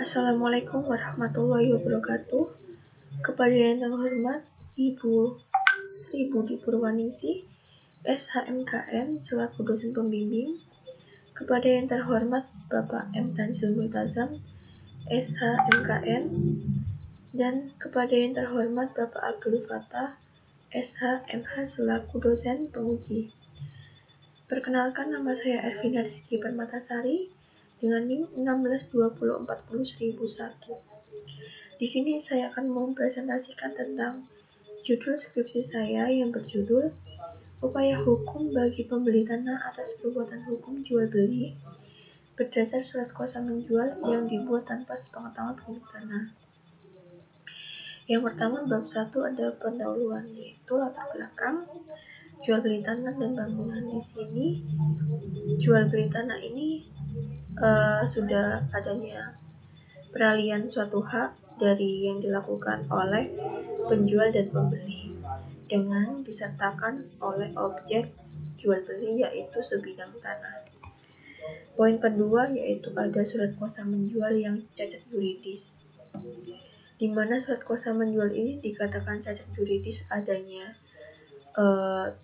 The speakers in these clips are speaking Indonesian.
Assalamualaikum warahmatullahi wabarakatuh. Kepada yang terhormat Ibu Sri Budi Purwaningsih, SHMKN selaku dosen pembimbing. Kepada yang terhormat Bapak M. Tanzil Multazam, SHMKN. Dan kepada yang terhormat Bapak Abdul Fattah, SHMH selaku dosen penguji. Perkenalkan, nama saya Ervina Rizky Permatasari dengan NIM 162040001. Di sini saya akan mempresentasikan tentang judul skripsi saya yang berjudul Upaya Hukum bagi Pembeli Tanah atas Perbuatan Hukum Jual Beli berdasar surat kuasa menjual yang dibuat tanpa sepengetahuan pemilik tanah. Yang pertama, bab 1 ada pendahuluan, yaitu latar belakang jual beli tanah dan bangunan. Di sini jual beli tanah ini sudah adanya peralihan suatu hak dari yang dilakukan oleh penjual dan pembeli dengan disertakan oleh objek jual beli, yaitu sebidang tanah. Poin kedua yaitu ada surat kuasa menjual yang cacat juridis, di mana surat kuasa menjual ini dikatakan cacat juridis adanya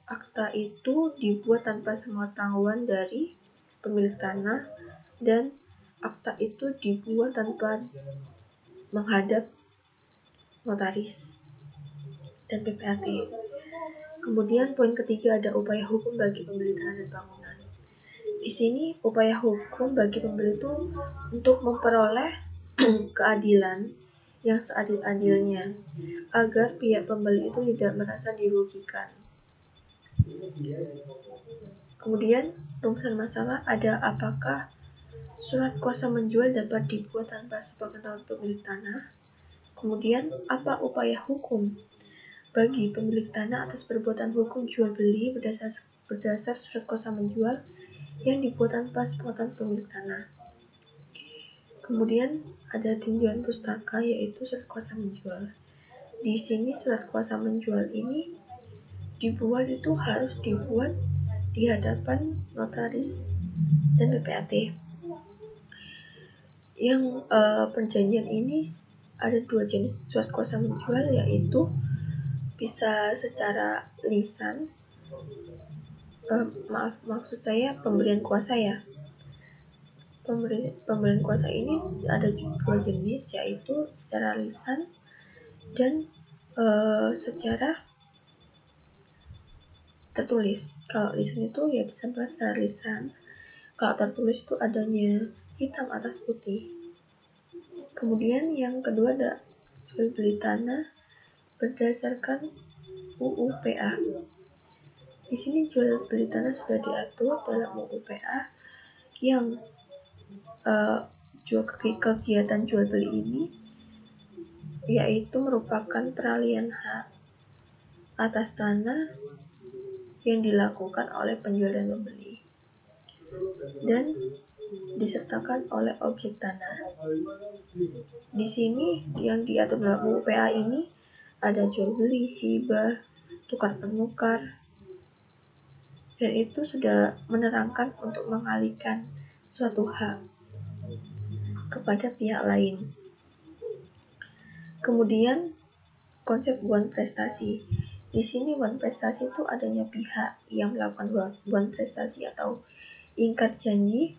akta itu dibuat tanpa sepengetahuan dari pemilik tanah dan akta itu dibuat tanpa menghadap notaris dan PPAT. Kemudian poin ketiga ada upaya hukum bagi pembeli tanah dan bangunan. Di sini upaya hukum bagi pembeli itu untuk memperoleh keadilan yang seadil-adilnya agar pihak pembeli itu tidak merasa dirugikan. Kemudian rumusan masalah ada apakah surat kuasa menjual dapat dibuat tanpa sepengetahuan pemilik tanah. Kemudian apa upaya hukum bagi pemilik tanah atas perbuatan hukum jual beli berdasar surat kuasa menjual yang dibuat tanpa sepengetahuan pemilik tanah. Kemudian ada tinjauan pustaka, yaitu surat kuasa menjual. Di sini surat kuasa menjual ini harus dibuat di hadapan notaris dan PPAT. Yang perjanjian ini ada dua jenis surat kuasa menjual, yaitu bisa secara lisan, maksud saya pemberian kuasa ya. Pemberian kuasa ini ada dua jenis, yaitu secara lisan dan secara tertulis. Kalau lisan itu ya bisa buat secara lisan, kalau tertulis itu adanya hitam atas putih. Kemudian yang kedua ada jual beli tanah berdasarkan UU PA. Di sini jual beli tanah sudah diatur dalam UU PA yang kegiatan jual beli ini yaitu merupakan peralihan hak atas tanah yang dilakukan oleh penjual dan pembeli dan disertakan oleh objek tanah. Di sini yang diatur dalam UU PA ini ada jual beli, hibah, tukar menukar, dan itu sudah menerangkan untuk mengalihkan suatu hak kepada pihak lain. Kemudian konsep buan prestasi. Di sini buan prestasi itu adanya pihak yang melakukan buan prestasi atau ingkar janji,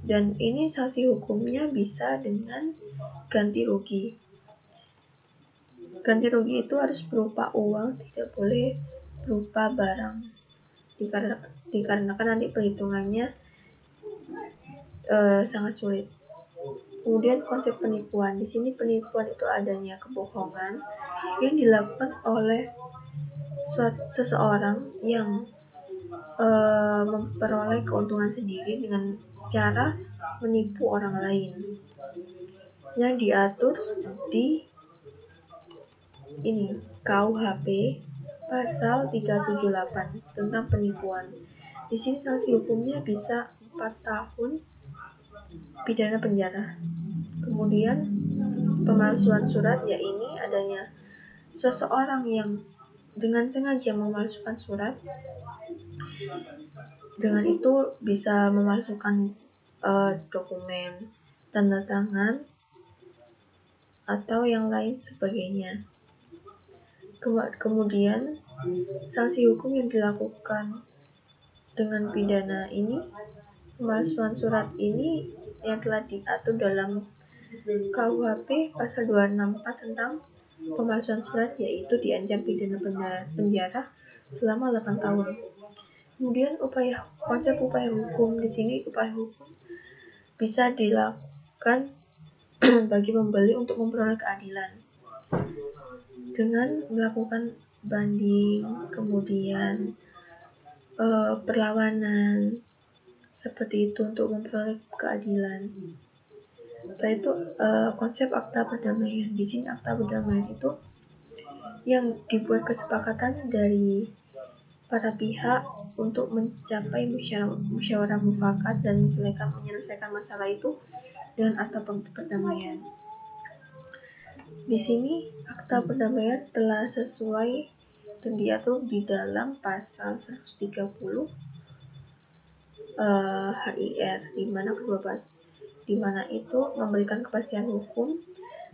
dan ini sanksi hukumnya bisa dengan ganti rugi. Ganti rugi itu harus berupa uang, tidak boleh berupa barang, dikarenakan nanti perhitungannya sangat sulit. Kemudian konsep penipuan. Di sini penipuan itu adanya kebohongan yang dilakukan oleh seseorang yang memperoleh keuntungan sendiri dengan cara menipu orang lain, yang diatur di KUHP pasal 378 tentang penipuan. Di sini sanksi hukumnya bisa 4 tahun pidana penjara. Kemudian pemalsuan surat, ya ini adanya seseorang yang dengan sengaja memalsukan surat. Dengan itu bisa memalsukan dokumen tanda tangan atau yang lain sebagainya. Kemudian sanksi hukum yang dilakukan dengan pidana ini, pemalsuan surat ini yang telah diatur dalam KUHP pasal 264 tentang pemalsuan surat, yaitu diancam pidana penjara selama 8 tahun. Kemudian konsep upaya hukum di sini, upaya hukum bisa dilakukan bagi pembeli untuk memperoleh keadilan dengan melakukan banding, kemudian perlawanan seperti itu untuk memperoleh keadilan. Setelah itu konsep akta perdamaian. Di sini akta perdamaian itu yang dibuat kesepakatan dari para pihak untuk mencapai musyawarah mufakat dan menyelesaikan masalah itu dengan akta perdamaian. Di sini akta perdamaian telah sesuai dan diatur di dalam pasal 130 HIR, di mana itu memberikan kepastian hukum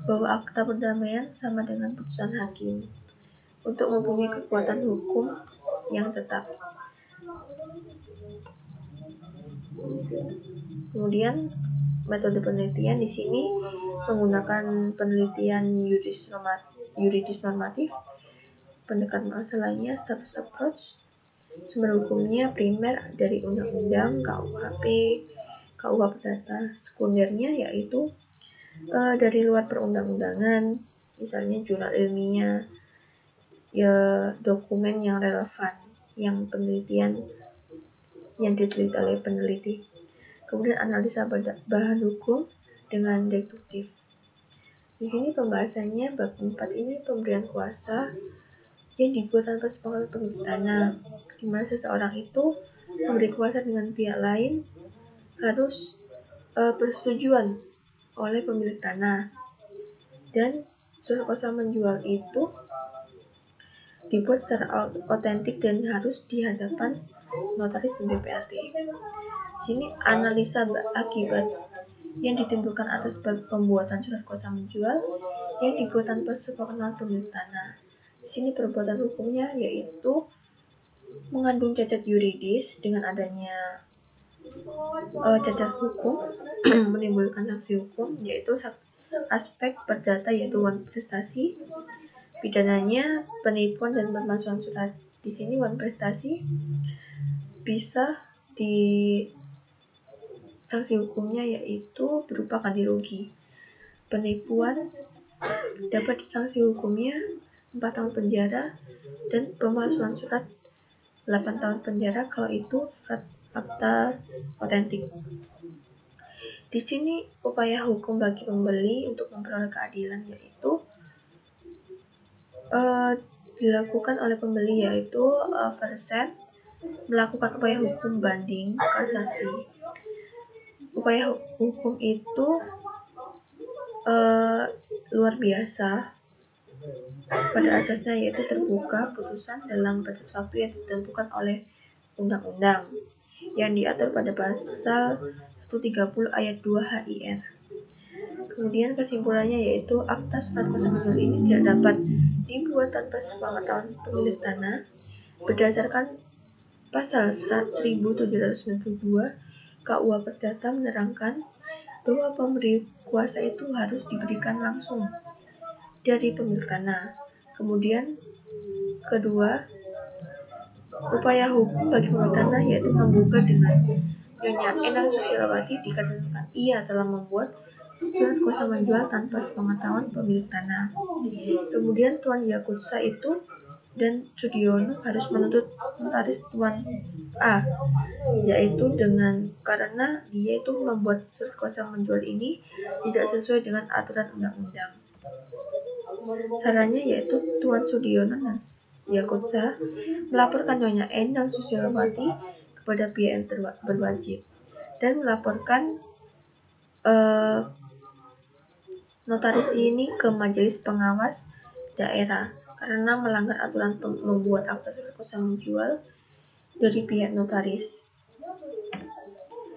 bahwa akta perdamaian sama dengan putusan hakim untuk mempunyai kekuatan hukum yang tetap. Kemudian metode penelitian di sini menggunakan penelitian yuridis normatif, pendekatan masalahnya status approach, sumber hukumnya primer dari undang-undang, KUHP, KUH Perdata, sekundernya yaitu dari luar perundang-undangan, misalnya jurnal ilmiah, ya dokumen yang relevan, yang penelitian yang diteliti oleh peneliti. Kemudian analisa bahan hukum dengan deduktif. Di sini pembahasannya bab 4 ini pemberian kuasa yang dibuat tanpa sepengetahuan pemilik tanah, di mana seseorang itu memberi kuasa dengan pihak lain harus persetujuan oleh pemilik tanah, dan surat kuasa menjual itu dibuat secara otentik dan harus di hadapan notaris dan BPAT. Sini analisa akibat yang ditimbulkan atas pembuatan surat kuasa menjual yang dibuat tanpa sepengetahuan pemilik tanah. Di sini perbuatan hukumnya yaitu mengandung cacat yuridis dengan adanya cacat hukum menimbulkan sanksi hukum, yaitu aspek perdata yaitu wan prestasi, pidananya penipuan dan pemalsuan surat. Di sini wan prestasi bisa di sanksi hukumnya yaitu berupa ganti rugi. Penipuan dapat sanksi hukumnya 4 tahun penjara dan pemalsuan surat 8 tahun penjara kalau itu surat fakta otentik. Di sini upaya hukum bagi pembeli untuk memperoleh keadilan yaitu dilakukan oleh pembeli, yaitu verset melakukan upaya hukum banding kasasi. Upaya hukum itu luar biasa pada asasnya, yaitu terbuka putusan dalam batas waktu yang ditentukan oleh undang-undang yang diatur pada pasal 130 ayat 2 HIR. Kemudian kesimpulannya yaitu akta surat kuasa menjual ini tidak dapat dibuat tanpa sepengetahuan pemilik tanah berdasarkan pasal 1792 KUH Perdata menerangkan bahwa pemberi kuasa itu harus diberikan langsung dari pemilik tanah. Kemudian kedua, upaya hukum bagi pemilik tanah yaitu menggugat dengan Nyonya Endang Susilawati dikarenakan ia telah membuat surat kuasa menjual tanpa sepengetahuan pemilik tanah. Kemudian Tuan Yakutsa itu dan Sudiono harus menuntut notaris Tuan A, yaitu karena dia itu membuat surat kuasa menjual ini tidak sesuai dengan aturan undang-undang. Sarannya yaitu Tuan Sudiono dan Yakutsa melaporkan Nyonya Endang Susilawati kepada pihak yang berwajib dan melaporkan notaris ini ke majelis pengawas daerah karena melanggar aturan membuat akta surat kuasa menjual dari pihak notaris.